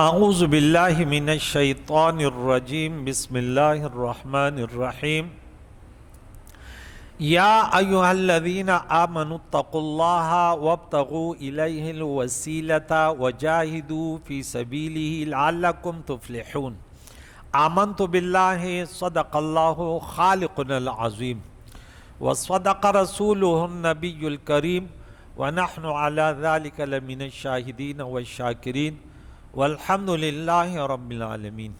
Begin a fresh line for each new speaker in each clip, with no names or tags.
اعوذ باللہ من الشیطان الرجیم بسم اللہ الرحمن الرحیم یا ایہا الذین آمنوا اتقوا اللہ وابتغوا الیہ الوسیلۃ وجاہدوا فی سبیلہ لعلکم تفلحون۔ آمنت باللہ صدق اللہ خالقنا العظیم وصدق رسولہ النبی الکریم ونحن علی ذلک لمن الشاہدین والشاکرین والحمد للہ رب العالمین۔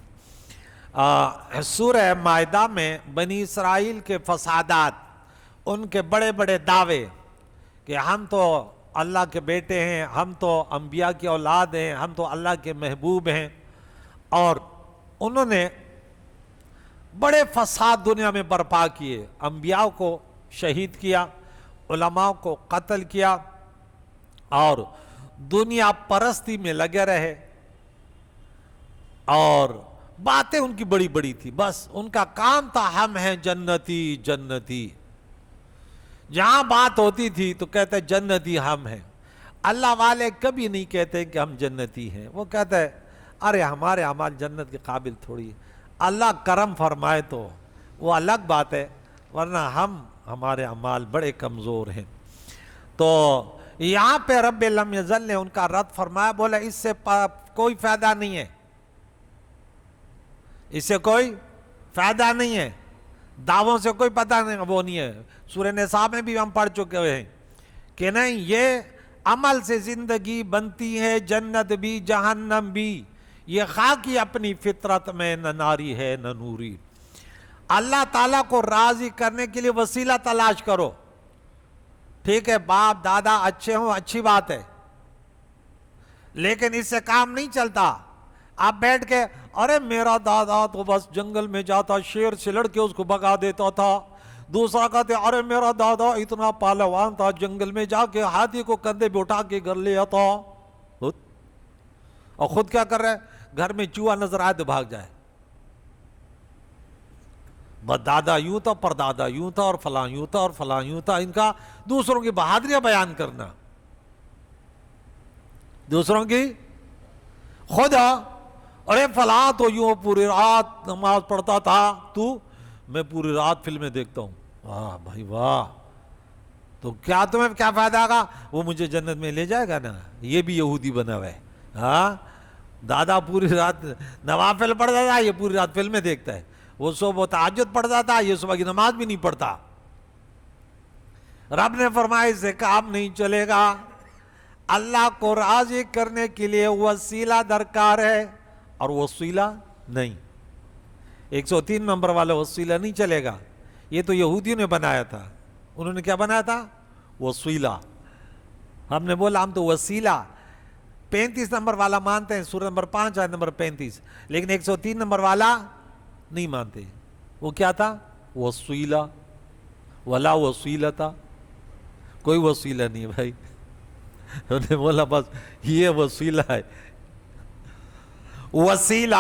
سورہ مائدہ میں بنی اسرائیل کے فسادات، ان کے بڑے بڑے دعوے کہ ہم تو اللہ کے بیٹے ہیں، ہم تو انبیاء کی اولاد ہیں، ہم تو اللہ کے محبوب ہیں، اور انہوں نے بڑے فساد دنیا میں برپا کیے، انبیاء کو شہید کیا، علماء کو قتل کیا، اور دنیا پرستی میں لگے رہے، اور باتیں ان کی بڑی بڑی تھی، بس ان کا کام تھا ہم ہیں جنتی جنتی، جہاں بات ہوتی تھی تو کہتے جنتی ہم ہیں۔ اللہ والے کبھی نہیں کہتے کہ ہم جنتی ہیں، وہ کہتے ہیں ارے ہمارے اعمال جنت کے قابل تھوڑی ہے، اللہ کرم فرمائے تو وہ الگ بات ہے، ورنہ ہمارے اعمال بڑے کمزور ہیں۔ تو یہاں پہ رب لم یزل نے ان کا رد فرمایا، بولا اس سے کوئی فائدہ نہیں ہے، اس سے کوئی فائدہ نہیں ہے، دعووں سے کوئی پتہ نہیں، وہ نہیں ہے۔ سورہ نساء میں بھی ہم پڑھ چکے ہوئے ہیں کہ نہیں، یہ عمل سے زندگی بنتی ہے، جنت بھی جہنم بھی، یہ خاکی اپنی فطرت میں نہ ناری ہے نہ نوری۔ اللہ تعالیٰ کو راضی کرنے کے لیے وسیلہ تلاش کرو، ٹھیک ہے، باپ دادا اچھے ہوں اچھی بات ہے، لیکن اس سے کام نہیں چلتا۔ آپ بیٹھ کے ارے میرا دادا تو بس جنگل میں جاتا، شیر سے لڑ کے اس کو بھگا دیتا تھا، دوسرا کہتے ارے میرا دادا اتنا پہلوان تھا، جنگل میں جا کے ہاتھی کو کندھے پہ اٹھا کے گھر لے آتا، اور خود کیا کر رہے، گھر میں چوہا نظر آئے تو بھاگ جائے، بس دادا یوں تھا، پردادا یوں تھا، اور فلاں یوں تھا، اور فلاں یوں تھا۔ ان کا دوسروں کی بہادریاں بیان کرنا، دوسروں کی خود ارے فلاں تو یوں پوری رات نماز پڑھتا تھا، تو میں پوری رات فلمیں دیکھتا ہوں، واہ بھائی واہ، تو کیا تمہیں کیا فائدہ آگا، وہ مجھے جنت میں لے جائے گا نا، یہ بھی یہودی بنا ہوا ہے۔ ہاں، دادا پوری رات نوافل پڑھتا تھا، یہ پوری رات فلمیں دیکھتا ہے، وہ صبح تہجد پڑھتا تھا، یہ صبح کی نماز بھی نہیں پڑھتا۔ رب نے فرمایا اس سے کام نہیں چلے گا، اللہ کو راضی کرنے کے لیے وسیلہ درکار ہے، اور وسیلہ نہیں، 103 نمبر والا وسیلہ نہیں چلے گا، یہ تو یہودیوں نے بنایا تھا۔ انہوں نے کیا بنایا تھا؟ وسیلہ۔ ہم نے بولا ہم تو وسیلہ 35 نمبر والا مانتے ہیں، سورہ نمبر 5 آیت نمبر 35، لیکن 103 نمبر والا نہیں مانتے۔ وہ کیا تھا؟ وسیلہ، ولا وسیلہ تھا، کوئی وسیلہ نہیں بھائی۔ انہوں نے بولا بس یہ وسیلہ ہے، وسیلہ۔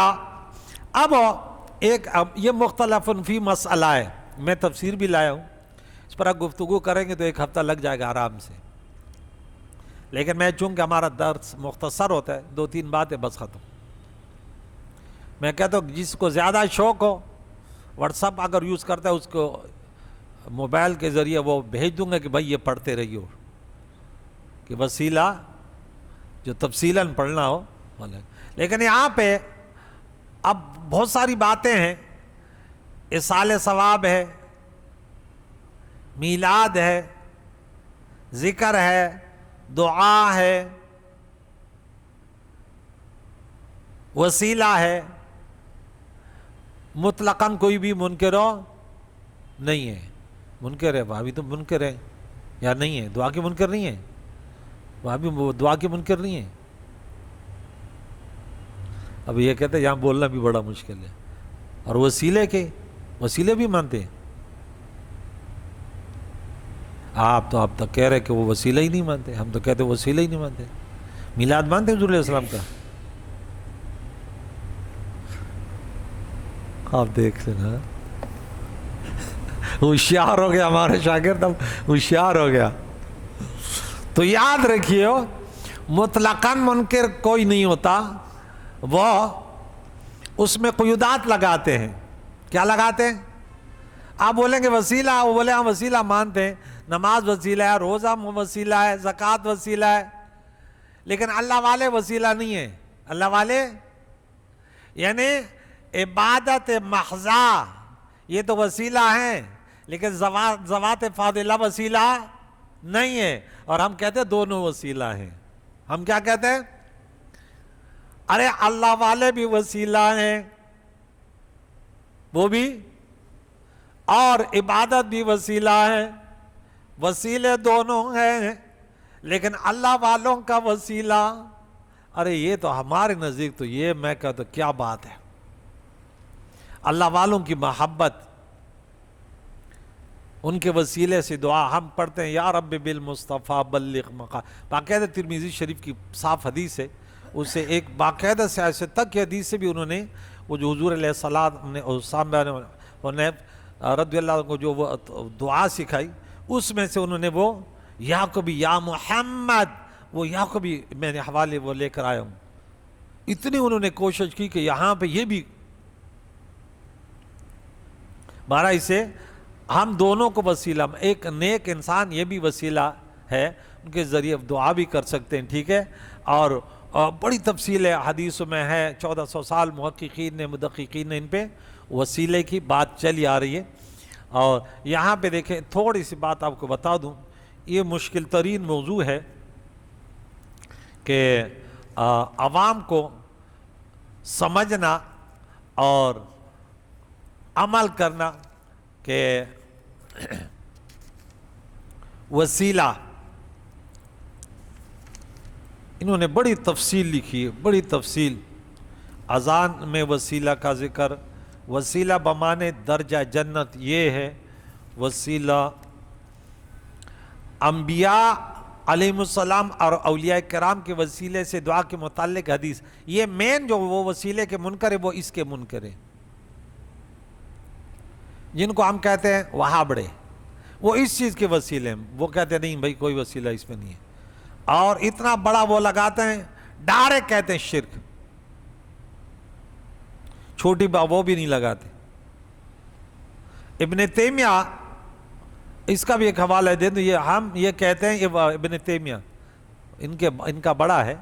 اب یہ مختلف فی مسئلہ ہے، میں تفسیر بھی لایا ہوں، اس پر آپ گفتگو کریں گے تو ایک ہفتہ لگ جائے گا آرام سے، لیکن میں چونکہ ہمارا درس مختصر ہوتا ہے، 2-3 باتیں بس ختم۔ میں کہتا ہوں جس کو زیادہ شوق ہو، واٹس ایپ اگر یوز کرتا ہے اس کو موبائل کے ذریعے وہ بھیج دوں گا کہ بھائی یہ پڑھتے رہیے، کہ وسیلہ جو تفصیلاً پڑھنا ہو۔ لیکن یہاں پہ اب بہت ساری باتیں ہیں، اصال ثواب ہے، میلاد ہے، ذکر ہے، دعا ہے، وسیلہ ہے، مطلقاً کوئی بھی منکر نہیں ہے۔ منکر ہے وہاں بھی تو منکر ہے یا نہیں ہے؟ دعا کے منکر نہیں ہے، وہاں بھی دعا کے منکر نہیں ہے۔ اب یہ کہتے ہیں یہاں بولنا بھی بڑا مشکل ہے، اور وسیلے بھی مانتے ہیں۔ آپ تو کہہ رہے کہ وہ وسیلہ ہی نہیں مانتے، ہم تو کہتے وسیلہ ہی نہیں مانتے۔ میلاد مانتے حضور علیہ السلام کا؟ آپ دیکھ لینا، ہوشیار ہو گیا ہمارے شاگرد، اب ہوشیار ہو گیا۔ تو یاد رکھیے مطلقاً منکر کوئی نہیں ہوتا، وہ اس میں قیودات لگاتے ہیں. کیا لگاتے ہیں؟ آپ بولیں گے وسیلہ، وہ بولے ہم وسیلہ مانتے ہیں، نماز وسیلہ ہے، روزہ وسیلہ ہے، زکوٰۃ وسیلہ ہے، لیکن اللہ والے وسیلہ نہیں ہیں. اللہ والے یعنی عبادت محضہ یہ تو وسیلہ ہیں، لیکن ذوات فاضلہ وسیلہ نہیں ہے. اور ہم کہتے ہیں دونوں وسیلہ ہیں. ہم کیا کہتے ہیں؟ ارے اللہ والے بھی وسیلہ ہیں، وہ بھی، اور عبادت بھی وسیلہ ہے، وسیلے دونوں ہیں، لیکن اللہ والوں کا وسیلہ، ارے یہ تو ہمارے نزدیک تو یہ میں کہتا کیا بات ہے. اللہ والوں کی محبت، ان کے وسیلے سے دعا ہم پڑھتے ہیں، یا رب بالمصطفیٰ بلغ مقام. باقاعدہ ترمذی شریف کی صاف حدیث ہے، اس سے ایک باقاعدہ سے ایسے تک کی حدیث سے بھی انہوں نے وہ جو حضور علیہ السلام نے رضی اللہ عنہ کو جو وہ دعا سکھائی، اس میں سے انہوں نے وہ یا کبھی یا محمد، وہ یا کبھی میں نے حوالے وہ لے کر آیا ہوں. اتنی انہوں نے کوشش کی کہ یہاں پہ یہ بھی بارہ اسے ہم دونوں کو وسیلہ، ایک نیک انسان یہ بھی وسیلہ ہے، ان کے ذریعے دعا بھی کر سکتے ہیں. ٹھیک ہے. اور بڑی تفصیل ہے حدیثوں میں ہے، 1400 سال محققین نے مدققین نے ان پہ وسیلے کی بات چلی آ رہی ہے. اور یہاں پہ دیکھیں تھوڑی سی بات آپ کو بتا دوں، یہ مشکل ترین موضوع ہے کہ عوام کو سمجھنا اور عمل کرنا کہ وسیلہ. انہوں نے بڑی تفصیل لکھی ہے، بڑی تفصیل. اذان میں وسیلہ کا ذکر، وسیلہ بمانے درجہ جنت یہ ہے. وسیلہ انبیاء علیہ السلام اور اولیاء کرام کے وسیلے سے دعا کے متعلق حدیث، یہ مین جو وہ وسیلے کے منکر ہے وہ اس کے منکر ہے، جن کو ہم کہتے ہیں وہابڑے، وہ اس چیز کے وسیلے ہیں. وہ کہتے ہیں نہیں بھائی کوئی وسیلہ اس میں نہیں ہے، اور اتنا بڑا وہ لگاتے ہیں، ڈائریکٹ کہتے ہیں شرک. چھوٹی وہ بھی نہیں لگاتے. ابن تیمیہ اس کا بھی ایک حوالہ دے دو. یہ ہم یہ کہتے ہیں ابن تیمیہ ان کا بڑا ہے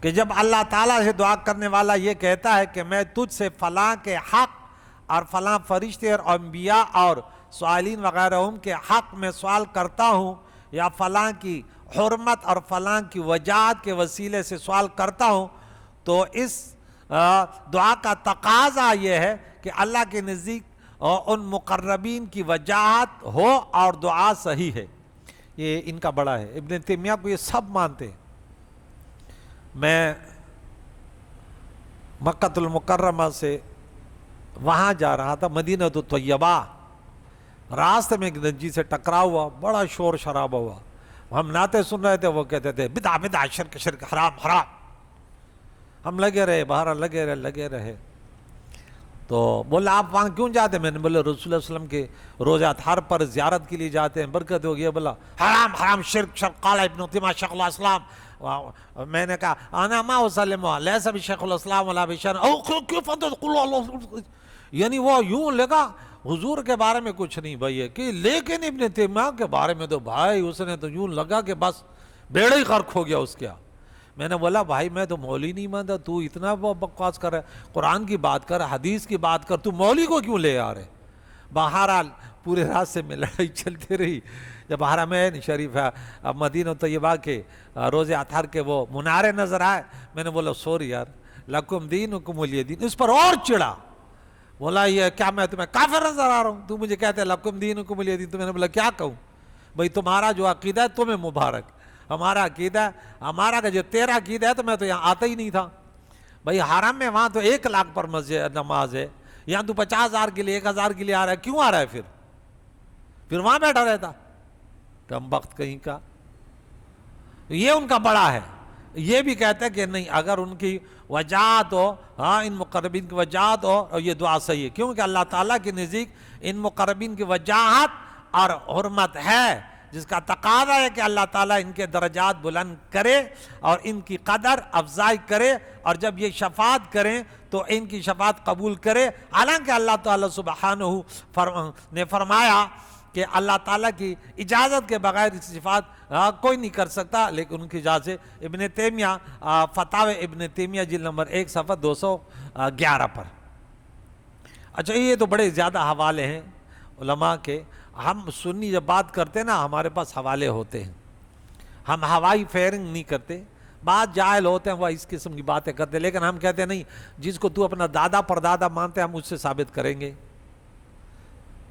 کہ جب اللہ تعالیٰ سے دعا کرنے والا یہ کہتا ہے کہ میں تجھ سے فلاں کے حق اور فلاں فرشتے اور انبیاء اور سوالین وغیرہ کے حق میں سوال کرتا ہوں، یا فلاں کی حرمت اور فلاں کی وجاہت کے وسیلے سے سوال کرتا ہوں، تو اس دعا کا تقاضا یہ ہے کہ اللہ کے نزدیک ان مقربین کی وجاہت ہو اور دعا صحیح ہے. یہ ان کا بڑا ہے. ابن تیمیہ کو یہ سب مانتے ہیں. میں مکہ المکرمہ سے وہاں جا رہا تھا مدینہ طیبہ، راستے میں ایک نجی سے ٹکرا ہوا، بڑا شور شرابہ ہوا. ہم نعتیں سن رہے تھے، وہ کہتے تھے بدعہ بدعہ، شرک شرک، حرام حرام. ہم لگے رہے باہر، لگے رہے. تو بولا آپ وہاں کیوں جاتے ہیں؟ میں نے بولا رسول اللہ علیہ وسلم کے روزہ اطہار پر زیارت کے لیے جاتے ہیں، برکت ہوگی. بولا حرام حرام، شرک شرک. قال ابن تیمیہ شیخ الاسلام. میں نے کہا انا ما اسلم لیس بشیخ الاسلام ولا بشر او کیف انت تقول اللہ، یعنی وہ یوں لگا حضور کے بارے میں کچھ نہیں بھائی ہے کہ، لیکن ابن تیمیہ کے بارے میں تو بھائی اس نے تو یوں لگا کہ بس بیڑا ہی غرق ہو گیا اس کا. میں نے بولا بھائی میں تو مولوی نہیں مانتا، تو اتنا بکواس کر رہا ہے، قرآن کی بات کر، حدیث کی بات کر، تو مولوی کو کیوں لے آ رہے؟ بہرحال پورے راستے میں لڑائی چلتی رہی. جب حرمین شریف ہے مدینہ طیبہ کے روزہ اطہار کے وہ منارے نظر آئے، میں نے بولا سوری یار، لکم دینکم ولی دین. اس پر اور چڑھا، بولا یہ کیا میں تمہیں کافر نظر آ رہا ہوں؟ تو مجھے کہتے ہیں لکم دینکم ولی دین. تو میں نے بولا کیا کہوں بھائی، تمہارا جو عقیدہ ہے تمہیں مبارک، ہمارا عقیدہ ہے ہمارا کا جو تیرا عقیدہ ہے تو میں تو یہاں آتا ہی نہیں تھا. بھائی حرم میں وہاں تو 1 لاکھ پر مسجد نماز ہے، یہاں تو 50,000 کے لیے 1,000 کے لیے آ رہا ہے، کیوں آ رہا ہے پھر وہاں بیٹھا رہتا کم وقت کہیں کا. یہ ان کا بڑا ہے. یہ بھی کہتے ہیں کہ نہیں، اگر ان کی وجاہت ہو، ہاں ان مقربین کی وجاہت ہو، اور یہ دعا صحیح ہے، کیونکہ اللہ تعالیٰ کے نزدیک ان مقربین کی وجاہت اور حرمت ہے، جس کا تقاضا ہے کہ اللہ تعالیٰ ان کے درجات بلند کرے اور ان کی قدر افزائی کرے، اور جب یہ شفاعت کریں تو ان کی شفاعت قبول کرے۔ حالانکہ اللہ تعالیٰ سبحانہ نے فرمایا کہ اللہ تعالیٰ کی اجازت کے بغیر اس شفاعت کوئی نہیں کر سکتا، لیکن ان کی اجازت سے ابن تیمیہ فتاوی ابن تیمیہ جلد نمبر 1 صفحہ 211 پر۔ اچھا، یہ تو بڑے زیادہ حوالے ہیں علماء کے۔ ہم سنی جب بات کرتے ہیں نا، ہمارے پاس حوالے ہوتے ہیں، ہم ہوائی فیئرنگ نہیں کرتے۔ بعض جاہل ہوتے ہیں وہ اس قسم کی باتیں کرتے ہیں، لیکن ہم کہتے ہیں نہیں، جس کو تو اپنا دادا پردادا مانتے ہیں ہم اس سے ثابت کریں گے،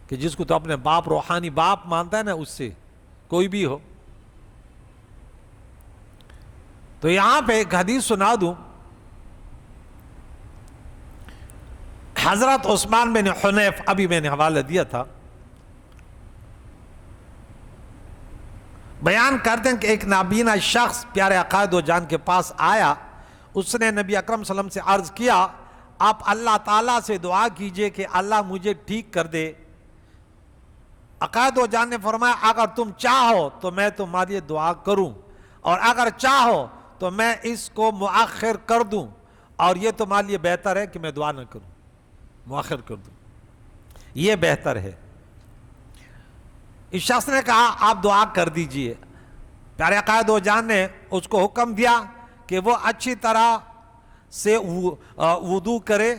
کہ جس کو تو اپنے باپ روحانی باپ مانتا ہے نا، اس سے کوئی بھی ہو۔ تو یہاں پہ ایک حدیث سنا دوں، حضرت عثمان بن حنیف، ابھی میں نے حوالہ دیا تھا، بیان کرتے ہیں کہ ایک نابینا شخص پیارے آقا دو جان کے پاس آیا، اس نے نبی اکرم صلی اللہ علیہ وسلم سے عرض کیا، آپ اللہ تعالیٰ سے دعا کیجئے کہ اللہ مجھے ٹھیک کر دے۔ آقا دو جان نے فرمایا، اگر تم چاہو تو میں تمہارے لیے دعا کروں، اور اگر چاہو تو میں اس کو مؤخر کر دوں، اور یہ تمہارے لیے بہتر ہے کہ میں دعا نہ کروں، مؤخر کر دوں، یہ بہتر ہے۔ اس شخص نے کہا آپ دعا کر دیجئے۔ پیارے آقا دو جان نے اس کو حکم دیا کہ وہ اچھی طرح سے وضو کرے،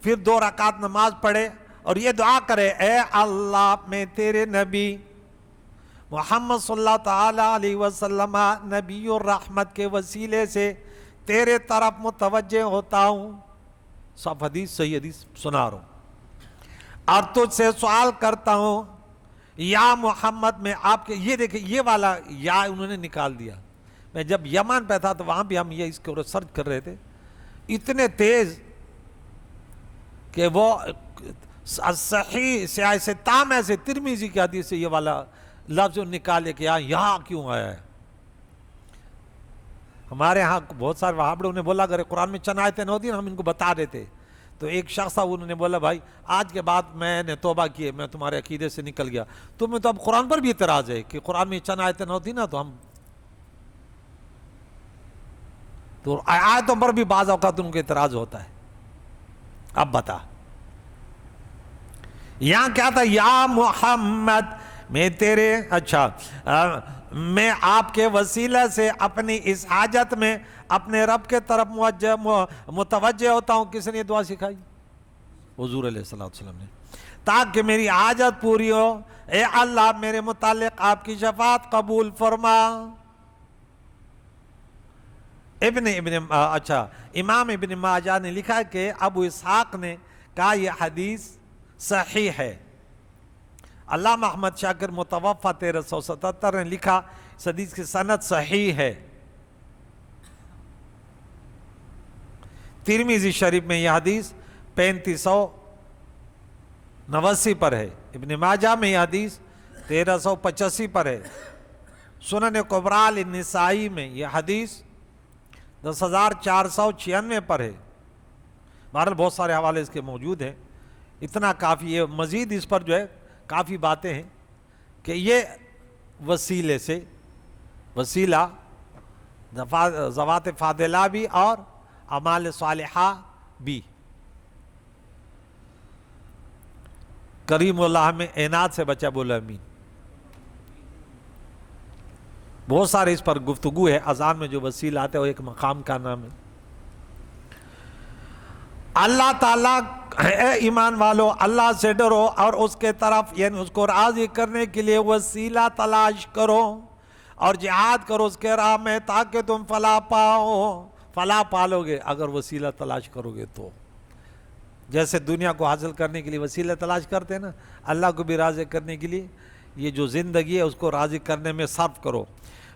پھر 2 رکعت نماز پڑھے اور یہ دعا کرے، اے اللہ، میں تیرے نبی محمد صلی اللہ تعالیٰ علیہ وسلم نبی الرحمت کے وسیلے سے تیرے طرف متوجہ ہوتا ہوں، صاف حدیث صحیح حدیث سنا رہا ہوں، اور تجھ سے سوال کرتا ہوں یا محمد، میں آپ کے، یہ دیکھیں یہ والا یا انہوں نے نکال دیا۔ میں جب یمن پہ تھا تو وہاں بھی ہم یہ اس کے اوپر سرچ کر رہے تھے، اتنے تیز کہ وہ صحیح سیاہ سے تام ایسے ترمذی کی حدیث سے یہ والا لفظ نکالے کہ یہاں کیوں آیا ہے۔ ہمارے ہاں بہت سارے وہابڑوں نے بولا اگر قرآن میں چند آیتیں نہ ہوتی ہم ان کو بتا دیتے، تو ایک شخص تھا، انہوں نے بولا بھائی آج کے بعد میں نے توبہ کی ہے، میں تمہارے عقیدے سے نکل گیا۔ تمہیں تو اب قرآن پر بھی اعتراض ہے کہ قرآن میں چند آیتیں نہ ہوتی نا تو ہم، تو آیتوں پر بھی بعض اوقات ان کو اعتراض ہوتا ہے۔ اب بتا، یہاں کیا تھا، یا محمد میں تیرے، اچھا میں آپ کے وسیلہ سے اپنی اس حاجت میں اپنے رب کے طرف متوجہ ہوتا ہوں۔ کس نے یہ دعا سکھائی؟ حضور علیہ السلام نے، تاکہ میری حاجت پوری ہو، اے اللہ میرے متعلق آپ کی شفاعت قبول فرما۔ امام ابن ماجہ نے لکھا کہ ابو اسحاق نے کہا یہ حدیث صحیح ہے۔ علامہ احمد شاکر متوفہ 1377 نے لکھا اس حدیث کی سند صحیح ہے۔ ترمذی شریف میں یہ حدیث 3589 پر ہے، ابن ماجہ میں یہ حدیث 1385 پر ہے، سنن کبریٰ النسائی میں یہ حدیث 10496 پر ہے۔ بہرحال بہت سارے حوالے اس کے موجود ہیں، اتنا کافی ہے۔ مزید اس پر جو ہے کافی باتیں ہیں کہ یہ وسیلے سے، وسیلہ ذوات فاضلہ بھی اور اعمال صالحہ بھی، کریم اللہ میں عنایت سے بچا بولا امین۔ بہت سارے اس پر گفتگو ہے، اذان میں جو وسیلہ آتے ہیں وہ ایک مقام کا نام ہے۔ اللہ تعالیٰ، اے ایمان والو اللہ سے ڈرو اور اس کے طرف یعنی اس کو راضی کرنے کے لیے وسیلہ تلاش کرو اور جہاد کرو اس کے راہ میں تاکہ تم فلاح پاؤ۔ فلاح پالو گے اگر وسیلہ تلاش کرو گے تو، جیسے دنیا کو حاصل کرنے کے لیے وسیلہ تلاش کرتے ہیں نا، اللہ کو بھی راضی کرنے کے لیے یہ جو زندگی ہے اس کو راضی کرنے میں صرف کرو۔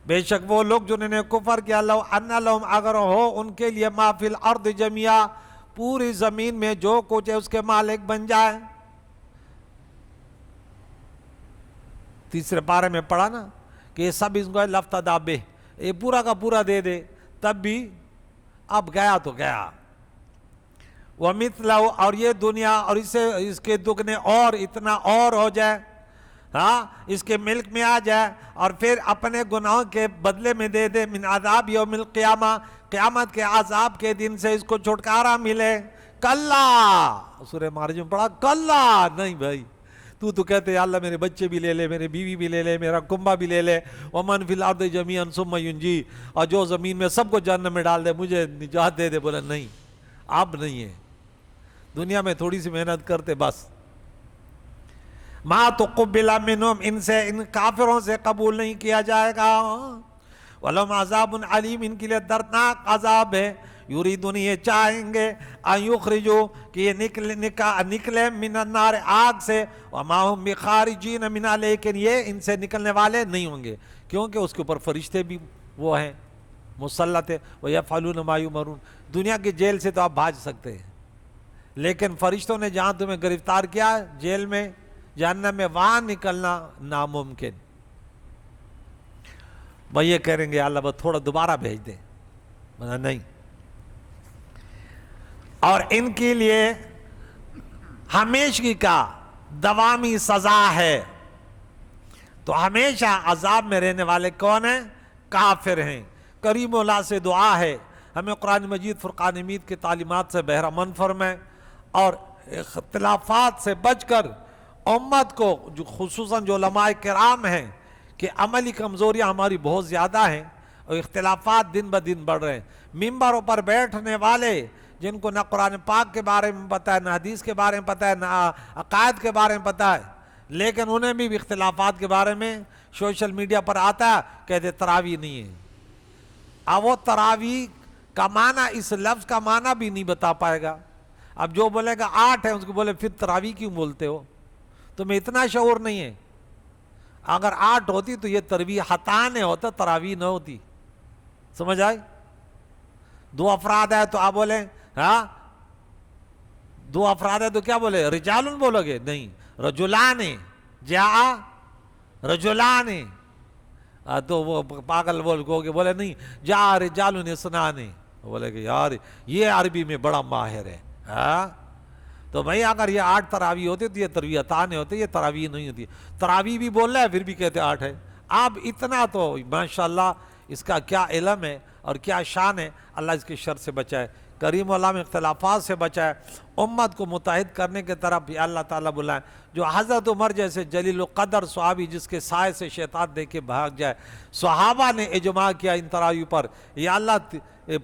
بے شک وہ لوگ جنہوں نے کفر کیا، لو ان لہم، اگر ہو ان کے لیے ما فی الارض جميعا، پوری زمین میں جو کچھ ہے اس کے مالک بن جائے۔ تیسرے پارے میں پڑھا نا کہ یہ سب اس کو لفتدى بہ، یہ پورا کا پورا دے دے تب بھی اب گیا تو گیا۔ وَمِثْلَهُ، اور یہ دنیا اور اس کے دگنے اور اتنا اور ہو جائے، ہاں اس کے ملک میں آ جائے اور پھر اپنے گناہوں کے بدلے میں دے دے، من عذاب یوم القیامہ، قیامت کے عذاب کے دن سے اس کو چھٹکارا ملے۔ کلا، سورہ معارج میں پڑھا، کلا نہیں بھائی، تو کہتے یا اللہ میرے بچے بھی لے لے، میرے بیوی بھی لے لے، میرا کنبہ بھی لے لے، ومن فی الارض جمیعا ثم ینجی، اور جو زمین میں سب کو جہنم میں ڈال دے، مجھے نجات دے دے۔ بولا نہیں، اب نہیں ہے، دنیا میں تھوڑی سی محنت کرتے بس۔ ما تقبل منہم، ان سے، ان کافروں سے قبول نہیں کیا جائے گا۔ وَلَهُمْ عَذَابٌ عَلِيمٌ، ان کے لیے دردناک عذاب ہے۔ یریدون، یہ چاہیں گے، ان یخرجوا، کہ یہ نکلے من النار، آگ سے، وما هم بخارجین منہا، لیکن یہ ان سے نکلنے والے نہیں ہوں گے، کیونکہ اس کے اوپر فرشتے بھی وہ ہیں مسلط ہے۔ وَيَفْعَلُونَ مَا يُؤْمَرُونَ، دنیا کی جیل سے تو آپ بھاج سکتے ہیں، لیکن فرشتوں نے جہاں تمہیں گرفتار کیا جیل میں، جہنم میں، وہاں نکلنا ناممکن۔ وہ یہ کہیں گے اللہ بس تھوڑا دوبارہ بھیج دے، نہیں۔ اور ان کے لیے ہمیشگی کا دوامی سزا ہے۔ تو ہمیشہ عذاب میں رہنے والے کون ہیں؟ کافر ہیں۔ کریم اللہ سے دعا ہے ہمیں قرآن مجید فرقان حمید کی تعلیمات سے بہرمند فرمائے، اور اختلافات سے بچ کر امت کو، جو خصوصاً جو علماء کرام ہیں، کہ عملی کمزوریاں ہماری بہت زیادہ ہیں اور اختلافات دن بدن بڑھ رہے ہیں۔ ممبروں پر بیٹھنے والے جن کو نہ قرآن پاک کے بارے میں پتہ ہے، نہ حدیث کے بارے میں پتہ ہے، نہ عقائد کے بارے میں پتہ ہے، لیکن انہیں بھی اختلافات کے بارے میں سوشل میڈیا پر آتا ہے، کہتے تراویح نہیں ہے۔ اب وہ تراویح کا معنی، اس لفظ کا معنی بھی نہیں بتا پائے گا۔ اب جو بولے گا 8 ہے، اس کو بولے پھر تراویح کیوں بولتے ہو؟ تمہیں اتنا شعور نہیں ہے۔ اگر 8 ہوتی تو یہ تربیحتان ہوتا، تراویح نہ ہوتی۔ سمجھ آئی؟ 2 افراد ہے تو آپ بولیں، ہاں 2 افراد ہے تو کیا بولے؟ رجالن بولو گے؟ نہیں، رجلان، جاء رجلان۔ تو وہ پاگل بولے نہیں، جاء رجال اثنان، بولے کہ یار یہ عربی میں بڑا ماہر ہے۔ ہاں تو بھائی اگر یہ 8 تراویح ہوتے تو یہ تربیحتان ہوتے، یہ تراویح نہیں ہوتی۔ تراویح بھی بول رہا ہے پھر بھی کہتے 8 ہے۔ اب اتنا تو ماشاءاللہ اس کا کیا علم ہے اور کیا شان ہے، اللہ اس کے شر سے بچائے، کریم اللہ میں اختلافات سے بچائے، امت کو متحد کرنے کے طرف یا اللہ تعالیٰ بلائیں۔ جو حضرت عمر جیسے جلیل القدر صحابی، جس کے سائے سے شیطان دیکھ کے بھاگ جائے، صحابہ نے اجماع کیا ان تراویح پر، یا اللہ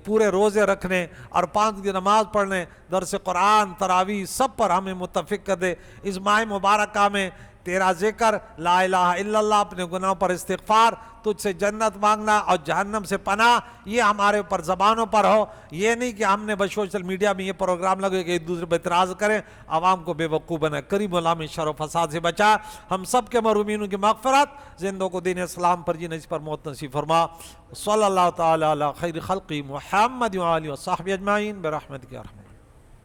پورے روزے رکھنے اور 5 کی نماز پڑھنے، درس قرآن، تراویح، سب پر ہمیں متفق کر دے۔ اس ماہ مبارکہ میں تیرا ذکر، لا الہ الا اللہ، اپنے گناہوں پر استغفار، تجھ سے جنت مانگنا اور جہنم سے پناہ، یہ ہمارے اوپر زبانوں پر ہو۔ یہ نہیں کہ ہم نے بس سوشل میڈیا میں یہ پروگرام لگے کہ ایک دوسرے پر اعتراض کریں، عوام کو بے وقوف بنائے۔ کریم اللہ میں شر و فساد سے بچا، ہم سب کے مرحومین کی مغفرت، زندوں کو دین اسلام پر جی نصیب پر موت نصیب فرما۔ صلی اللہ تعالی علی خیر خلقی محمد و آلہ و صحبہ اجمعین برحمتک یا ارحم۔